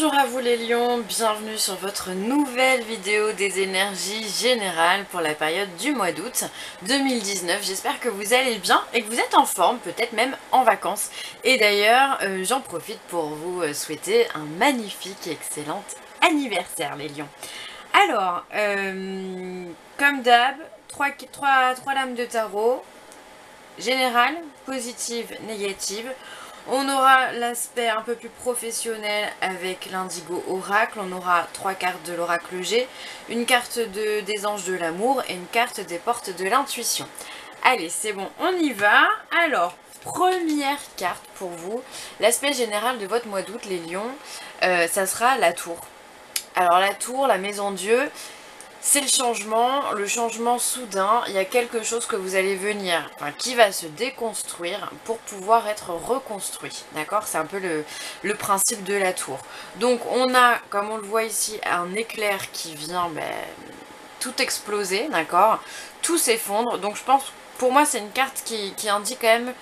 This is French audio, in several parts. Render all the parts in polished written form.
Bonjour à vous les lions, bienvenue sur votre nouvelle vidéo des énergies générales pour la période du mois d'août 2019. J'espère que vous allez bien et que vous êtes en forme, peut-être même en vacances. Et d'ailleurs, j'en profite pour vous souhaiter un magnifique et excellent anniversaire les lions. Alors, comme d'hab, trois lames de tarot, générale, positive, négative. On aura l'aspect un peu plus professionnel avec l'indigo oracle. On aura 3 cartes de l'oracle G, une carte des anges de l'amour et une carte des portes de l'intuition. Allez, c'est bon, on y va. Alors, première carte pour vous. L'aspect général de votre mois d'août, les lions, ça sera la tour. Alors la tour, la maison Dieu, c'est le changement soudain, il y a quelque chose que vous allez venir, qui va se déconstruire pour pouvoir être reconstruit, d'accord? C'est un peu le principe de la tour. Donc on a, comme on le voit ici, un éclair qui vient tout exploser, d'accord? Tout s'effondre, donc je pense, pour moi c'est une carte qui indique quand même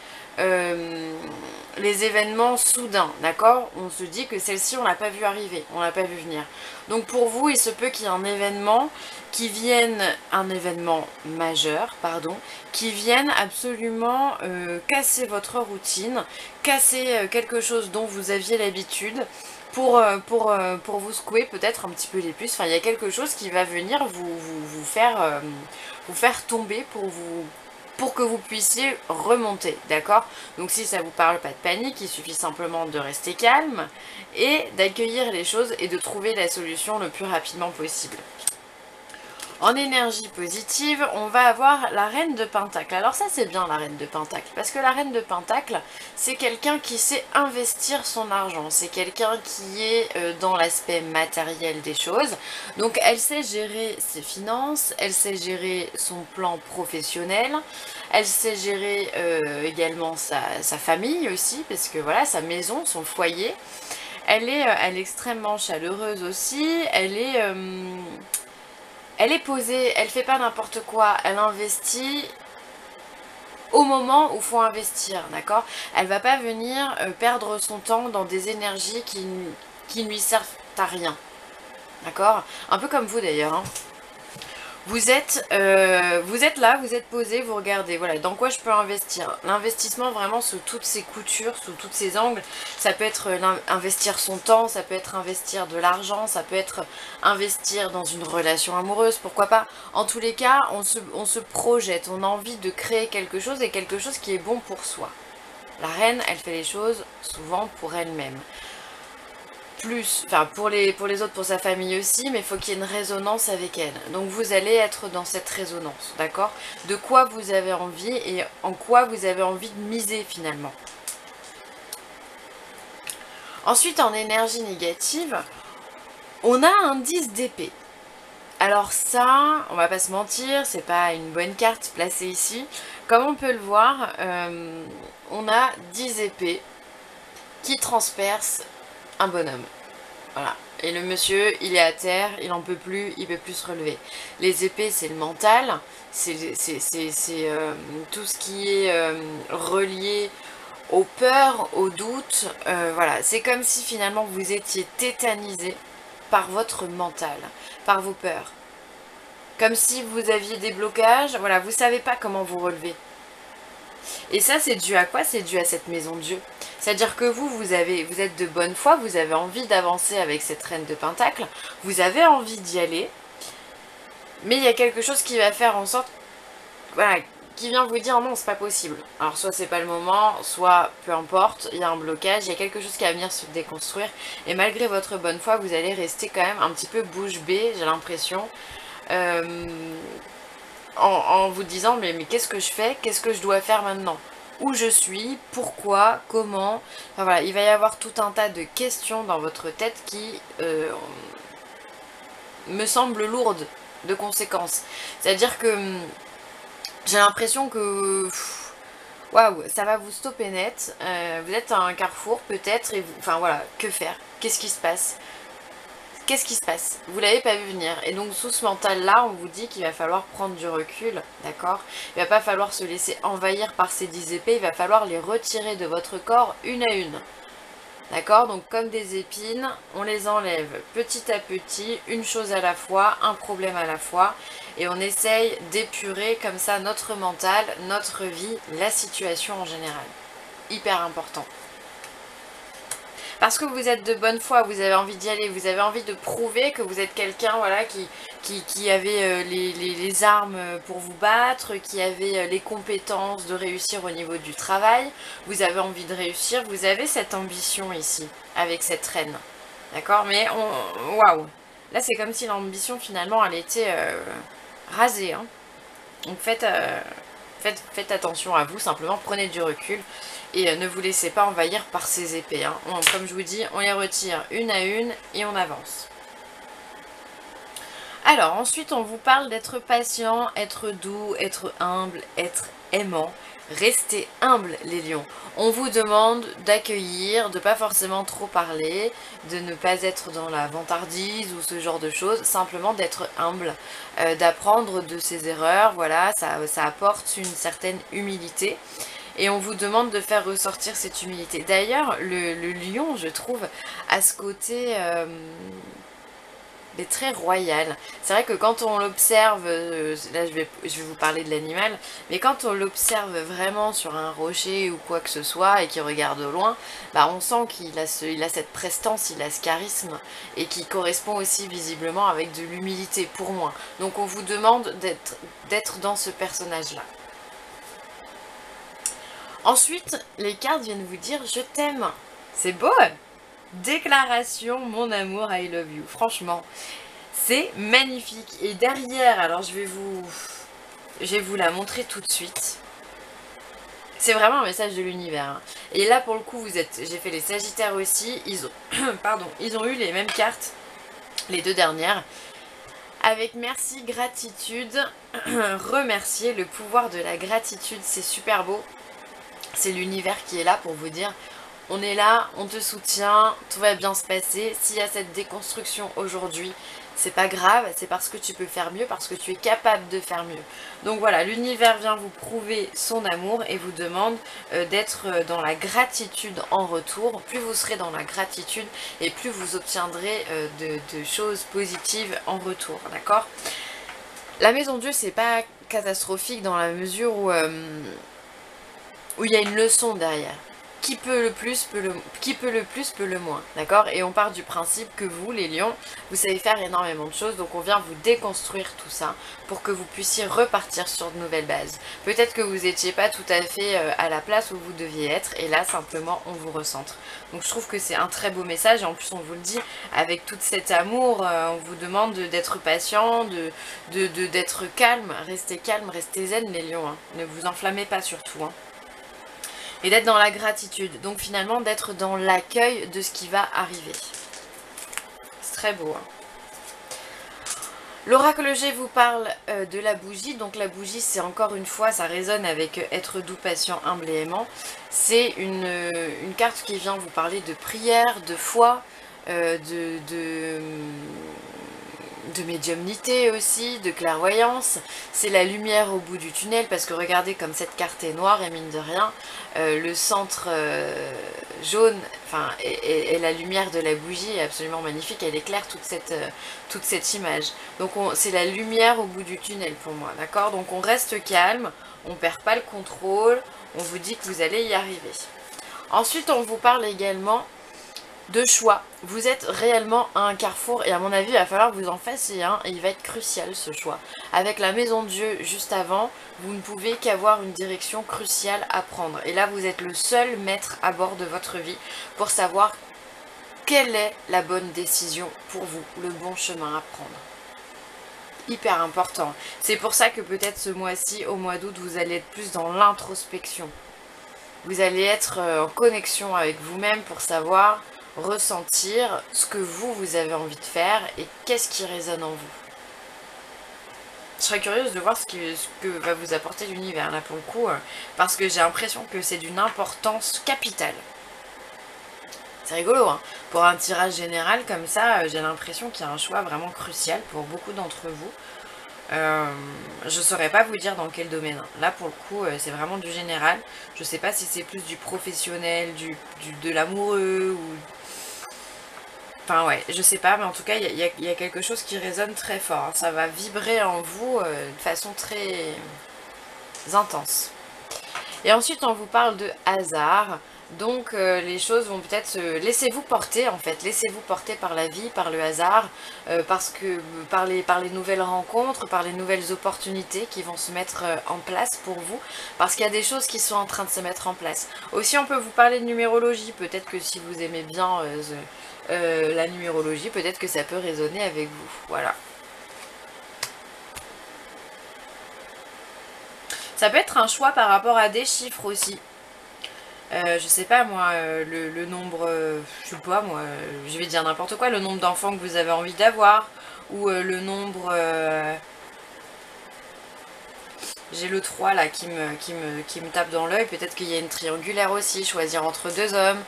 les événements soudains, d'accord? On se dit que celle-ci on l'a pas vu arriver, on l'a pas vu venir. Donc pour vous, il se peut qu'il y ait un événement un événement majeur, pardon, qui vienne absolument casser votre routine, casser quelque chose dont vous aviez l'habitude, pour vous secouer peut-être un petit peu les puces. Enfin, il y a quelque chose qui va venir vous faire tomber pour que vous puissiez remonter, d'accord? Donc si ça vous parle, pas de panique, il suffit simplement de rester calme et d'accueillir les choses et de trouver la solution le plus rapidement possible. En énergie positive, on va avoir la reine de Pentacle. Alors ça c'est bien la reine de Pentacle, parce que la reine de Pentacle, c'est quelqu'un qui sait investir son argent, c'est quelqu'un qui est dans l'aspect matériel des choses. Donc elle sait gérer ses finances, elle sait gérer son plan professionnel, elle sait gérer également sa famille aussi, parce que voilà, sa maison, son foyer. Elle est extrêmement chaleureuse aussi, elle est posée, elle fait pas n'importe quoi, elle investit au moment où il faut investir, d'accord? Elle va pas venir perdre son temps dans des énergies qui ne lui servent à rien, d'accord? Un peu comme vous d'ailleurs, hein. Vous êtes là, vous êtes posé, vous regardez, voilà, dans quoi je peux investir. L'investissement vraiment sous toutes ses coutures, sous tous ses angles, ça peut être investir son temps, ça peut être investir de l'argent, ça peut être investir dans une relation amoureuse, pourquoi pas. En tous les cas, on se projette, on a envie de créer quelque chose et quelque chose qui est bon pour soi. La reine, elle fait les choses souvent pour elle-même. Pour les autres, pour sa famille aussi, mais il faut qu'il y ait une résonance avec elle. Donc vous allez être dans cette résonance, d'accord? De quoi vous avez envie et en quoi vous avez envie de miser finalement. Ensuite, en énergie négative, on a un 10 d'épée. Alors ça, on va pas se mentir, c'est pas une bonne carte placée ici. Comme on peut le voir, on a 10 épées qui transpercent un bonhomme. Voilà. Et le monsieur, il est à terre, il en peut plus, il peut plus se relever. Les épées, c'est le mental, c'est tout ce qui est relié aux peurs, aux doutes. Voilà, c'est comme si finalement vous étiez tétanisé par votre mental, par vos peurs. Comme si vous aviez des blocages, voilà, vous savez pas comment vous relever. Et ça, c'est dû à quoi? C'est dû à cette maison de Dieu. C'est-à-dire que vous êtes de bonne foi, vous avez envie d'avancer avec cette reine de Pentacle, vous avez envie d'y aller, mais il y a quelque chose qui va faire en sorte, voilà, qui vient vous dire non, c'est pas possible. Alors soit c'est pas le moment, soit peu importe, il y a un blocage, il y a quelque chose qui va venir se déconstruire, et malgré votre bonne foi, vous allez rester quand même un petit peu bouche bée, j'ai l'impression, en vous disant mais qu'est-ce que je fais, qu'est-ce que je dois faire maintenant, où je suis, pourquoi, comment. Enfin voilà, il va y avoir tout un tas de questions dans votre tête qui me semblent lourdes de conséquences. C'est-à-dire que j'ai l'impression que waouh, ça va vous stopper net. Vous êtes à un carrefour peut-être et enfin voilà, que faire? Qu'est-ce qui se passe? Qu'est-ce qui se passe? Vous l'avez pas vu venir. Et donc sous ce mental-là, on vous dit qu'il va falloir prendre du recul, d'accord? Il va pas falloir se laisser envahir par ces 10 épées, il va falloir les retirer de votre corps une à une. D'accord? Donc comme des épines, on les enlève petit à petit, une chose à la fois, un problème à la fois, et on essaye d'épurer comme ça notre mental, notre vie, la situation en général. Hyper important. Parce que vous êtes de bonne foi, vous avez envie d'y aller, vous avez envie de prouver que vous êtes quelqu'un voilà, qui avait les armes pour vous battre, qui avait les compétences de réussir au niveau du travail, vous avez envie de réussir, vous avez cette ambition ici, avec cette reine. D'accord? Mais waouh! Là c'est comme si l'ambition finalement elle était rasée. Hein. Donc faites attention à vous, simplement prenez du recul et ne vous laissez pas envahir par ces épées. Hein. Comme je vous dis, on les retire une à une et on avance. Alors ensuite on vous parle d'être patient, être doux, être humble, être aimant. Restez humble les lions. On vous demande d'accueillir, de pas forcément trop parler, de ne pas être dans la vantardise ou ce genre de choses, simplement d'être humble, d'apprendre de ses erreurs, voilà, ça apporte une certaine humilité. Et on vous demande de faire ressortir cette humilité. D'ailleurs, le lion, je trouve, a ce côté très royal. C'est vrai que quand on l'observe, là je vais vous parler de l'animal, mais quand on l'observe vraiment sur un rocher ou quoi que ce soit et qu'il regarde au loin, bah on sent qu'il a, il a cette prestance, il a ce charisme et qui correspond aussi visiblement avec de l'humilité pour moi. Donc on vous demande d'être dans ce personnage-là. Ensuite, les cartes viennent vous dire « je t'aime ». C'est beau. Déclaration, mon amour, I love you. Franchement, c'est magnifique. Et derrière, alors je vais vous la montrer tout de suite. C'est vraiment un message de l'univers. Hein. Et là, pour le coup, j'ai fait les Sagittaires aussi. Ils ont, pardon, ils ont eu les mêmes cartes, les deux dernières. Avec merci, gratitude, remercier, le pouvoir de la gratitude, c'est super beau. C'est l'univers qui est là pour vous dire on est là, on te soutient, tout va bien se passer. S'il y a cette déconstruction aujourd'hui, c'est pas grave, c'est parce que tu peux faire mieux, parce que tu es capable de faire mieux. Donc voilà, l'univers vient vous prouver son amour et vous demande d'être dans la gratitude en retour. Plus vous serez dans la gratitude et plus vous obtiendrez de choses positives en retour, d'accord? La maison Dieu, c'est pas catastrophique dans la mesure où il y a une leçon derrière. Qui peut le plus peut le moins, d'accord? Et on part du principe que vous, les lions, vous savez faire énormément de choses, donc on vient vous déconstruire tout ça pour que vous puissiez repartir sur de nouvelles bases. Peut-être que vous n'étiez pas tout à fait à la place où vous deviez être, et là, simplement, on vous recentre. Donc je trouve que c'est un très beau message, et en plus, on vous le dit, avec tout cet amour, on vous demande d'être patient, d'être calme, restez zen, les lions, hein. Ne vous enflammez pas surtout, hein. Et d'être dans la gratitude, donc finalement d'être dans l'accueil de ce qui va arriver. C'est très beau. Hein. L'oracle G vous parle de la bougie, donc la bougie c'est encore une fois, ça résonne avec être doux, patient, humble et aimant. C'est une carte qui vient vous parler de prière, de foi, de médiumnité aussi, de clairvoyance. C'est la lumière au bout du tunnel parce que regardez comme cette carte est noire et mine de rien, le centre jaune et la lumière de la bougie est absolument magnifique, elle éclaire toute cette image. Donc c'est la lumière au bout du tunnel pour moi, d'accord? Donc on reste calme, on perd pas le contrôle, on vous dit que vous allez y arriver. Ensuite on vous parle également de choix. Vous êtes réellement à un carrefour et à mon avis il va falloir que vous en fassiez un et il va être crucial ce choix. Avec la maison Dieu juste avant, vous ne pouvez qu'avoir une direction cruciale à prendre. Et là vous êtes le seul maître à bord de votre vie pour savoir quelle est la bonne décision pour vous, le bon chemin à prendre. Hyper important. C'est pour ça que peut-être ce mois-ci, au mois d'août, vous allez être plus dans l'introspection. Vous allez être en connexion avec vous-même pour savoir ressentir ce que vous avez envie de faire et qu'est-ce qui résonne en vous. Je serais curieuse de voir ce que va vous apporter l'univers là pour le coup, parce que j'ai l'impression que c'est d'une importance capitale. C'est rigolo, hein. Pour un tirage général comme ça, j'ai l'impression qu'il y a un choix vraiment crucial pour beaucoup d'entre vous. Je saurais pas vous dire dans quel domaine. Là pour le coup c'est vraiment du général. Je sais pas si c'est plus du professionnel, de l'amoureux ou... Enfin ouais, je sais pas, mais en tout cas il y a quelque chose qui résonne très fort. Hein. Ça va vibrer en vous de façon très intense. Et ensuite on vous parle de hasard. Donc les choses vont peut-être laissez-vous porter en fait, laissez-vous porter par la vie, par le hasard, parce que par les nouvelles rencontres, par les nouvelles opportunités qui vont se mettre en place pour vous, parce qu'il y a des choses qui sont en train de se mettre en place. Aussi on peut vous parler de numérologie, peut-être que si vous aimez bien la numérologie, peut-être que ça peut résonner avec vous, voilà. Ça peut être un choix par rapport à des chiffres aussi. Je sais pas moi, le nombre, je sais pas moi, je vais dire n'importe quoi, le nombre d'enfants que vous avez envie d'avoir, ou le nombre, j'ai le 3 là qui me tape dans l'œil, peut-être qu'il y a une triangulaire aussi, choisir entre deux hommes,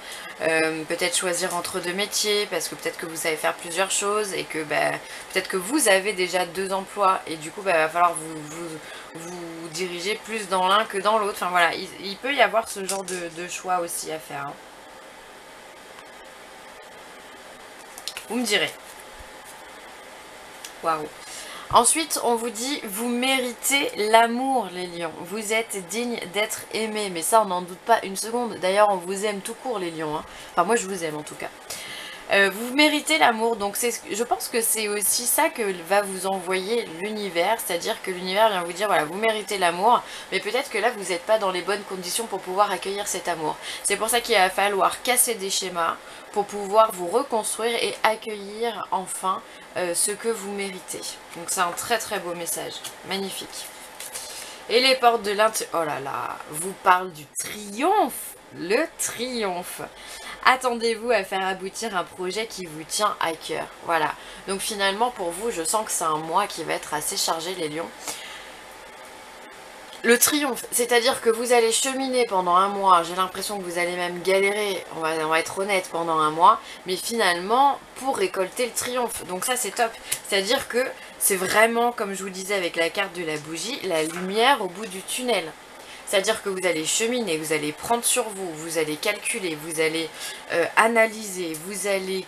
peut-être choisir entre deux métiers, parce que peut-être que vous savez faire plusieurs choses, et que peut-être que vous avez déjà 2 emplois, et du coup va falloir vous diriger plus dans l'un que dans l'autre, enfin voilà, il peut y avoir ce genre de choix aussi à faire. Hein. Vous me direz. Waouh. Ensuite, on vous dit, vous méritez l'amour, les lions. Vous êtes digne d'être aimé. Mais ça, on n'en doute pas une seconde. D'ailleurs, on vous aime tout court, les lions. Hein. Enfin, moi, je vous aime en tout cas. Vous méritez l'amour, donc je pense que c'est aussi ça que va vous envoyer l'univers, c'est-à-dire que l'univers vient vous dire voilà, vous méritez l'amour, mais peut-être que là vous n'êtes pas dans les bonnes conditions pour pouvoir accueillir cet amour. C'est pour ça qu'il va falloir casser des schémas pour pouvoir vous reconstruire et accueillir enfin ce que vous méritez. Donc c'est un très très beau message, magnifique. Et les portes de oh là là, vous parle du triomphe, le triomphe. Attendez-vous à faire aboutir un projet qui vous tient à cœur. Voilà. Donc finalement pour vous, je sens que c'est un mois qui va être assez chargé les lions. Le triomphe, c'est-à-dire que vous allez cheminer pendant un mois, j'ai l'impression que vous allez même galérer, on va être honnête, pendant un mois, mais finalement pour récolter le triomphe. Donc ça c'est top. C'est-à-dire que c'est vraiment, comme je vous disais avec la carte de la bougie, la lumière au bout du tunnel. C'est-à-dire que vous allez cheminer, vous allez prendre sur vous, vous allez calculer, vous allez analyser, vous allez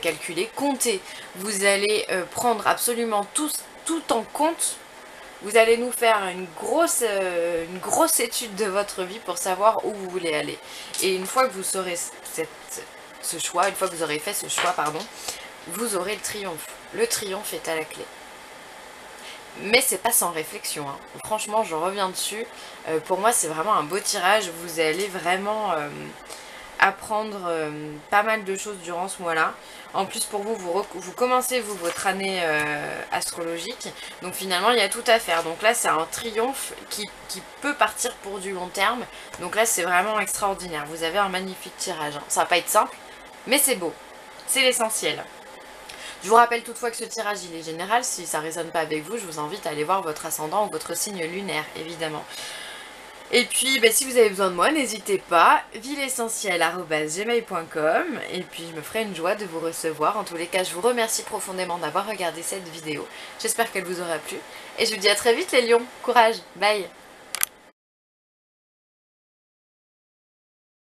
calculer, compter. Vous allez prendre absolument tout en compte. Vous allez nous faire une grosse étude de votre vie pour savoir où vous voulez aller. Et une fois que vous saurez ce choix, une fois que vous aurez fait ce choix, pardon, vous aurez le triomphe. Le triomphe est à la clé. Mais c'est pas sans réflexion, hein. Franchement je reviens dessus, pour moi c'est vraiment un beau tirage, vous allez vraiment apprendre pas mal de choses durant ce mois-là. En plus pour vous, vous commencez votre année astrologique, donc finalement il y a tout à faire. Donc là c'est un triomphe qui peut partir pour du long terme, donc là c'est vraiment extraordinaire, vous avez un magnifique tirage, hein. Ça va pas être simple, mais c'est beau, c'est l'essentiel. Je vous rappelle toutefois que ce tirage il est général, si ça ne résonne pas avec vous, je vous invite à aller voir votre ascendant ou votre signe lunaire, évidemment. Et puis, si vous avez besoin de moi, n'hésitez pas, villeessentielle@gmail.com, et puis je me ferai une joie de vous recevoir. En tous les cas, je vous remercie profondément d'avoir regardé cette vidéo. J'espère qu'elle vous aura plu, et je vous dis à très vite les lions, courage, bye.